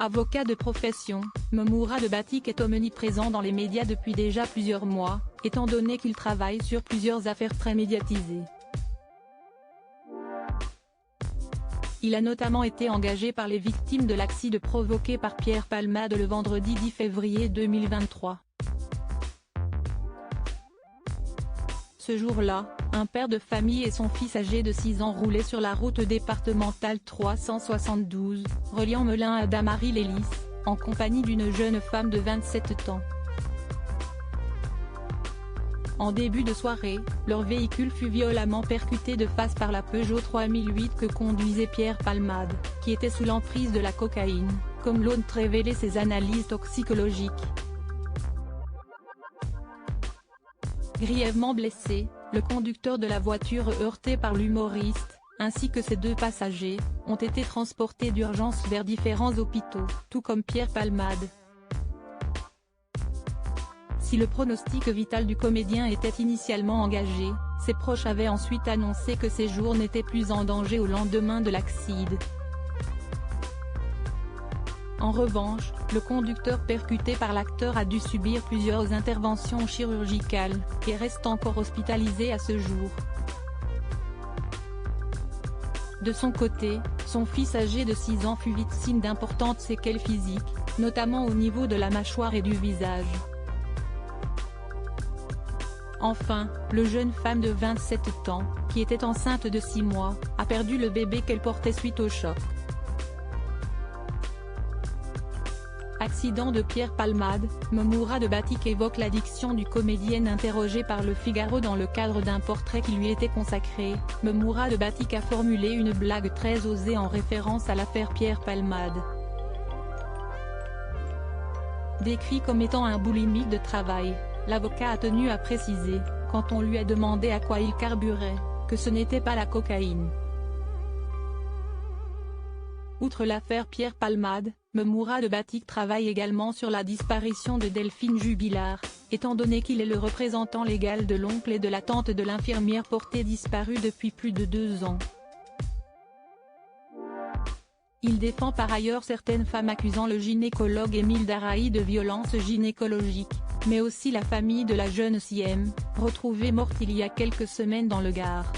Avocat de profession, Momourad Batik est omniprésent dans les médias depuis déjà plusieurs mois, étant donné qu'il travaille sur plusieurs affaires très médiatisées. Il a notamment été engagé par les victimes de l'accident provoqué par Pierre Palmade le vendredi 10 février 2023. Ce jour-là, un père de famille et son fils âgé de 6 ans roulaient sur la route départementale 372, reliant Melun à Damary-les-Lys, en compagnie d'une jeune femme de 27 ans. En début de soirée, leur véhicule fut violemment percuté de face par la Peugeot 3008 que conduisait Pierre Palmade, qui était sous l'emprise de la cocaïne, comme l'ont révélé ses analyses toxicologiques. Grièvement blessé, le conducteur de la voiture heurté par l'humoriste, ainsi que ses 2 passagers, ont été transportés d'urgence vers différents hôpitaux, tout comme Pierre Palmade. Si le pronostic vital du comédien était initialement engagé, ses proches avaient ensuite annoncé que ses jours n'étaient plus en danger au lendemain de l'accident. En revanche, le conducteur percuté par l'acteur a dû subir plusieurs interventions chirurgicales, et reste encore hospitalisé à ce jour. De son côté, son fils âgé de 6 ans fut victime d'importantes séquelles physiques, notamment au niveau de la mâchoire et du visage. Enfin, le jeune femme de 27 ans, qui était enceinte de 6 mois, a perdu le bébé qu'elle portait suite au choc. Accident de Pierre Palmade, Momourad Batik évoque l'addiction du comédien interrogé par Le Figaro dans le cadre d'un portrait qui lui était consacré. Momourad Batik a formulé une blague très osée en référence à l'affaire Pierre Palmade. Décrit comme étant un boulimique de travail, l'avocat a tenu à préciser, quand on lui a demandé à quoi il carburait, que ce n'était pas la cocaïne. Outre l'affaire Pierre Palmade, Momourad Batik travaille également sur la disparition de Delphine Jubilard, étant donné qu'il est le représentant légal de l'oncle et de la tante de l'infirmière portée disparue depuis plus de 2 ans. Il défend par ailleurs certaines femmes accusant le gynécologue Émile Daraï de violences gynécologiques, mais aussi la famille de la jeune Siem, retrouvée morte il y a quelques semaines dans le Gard.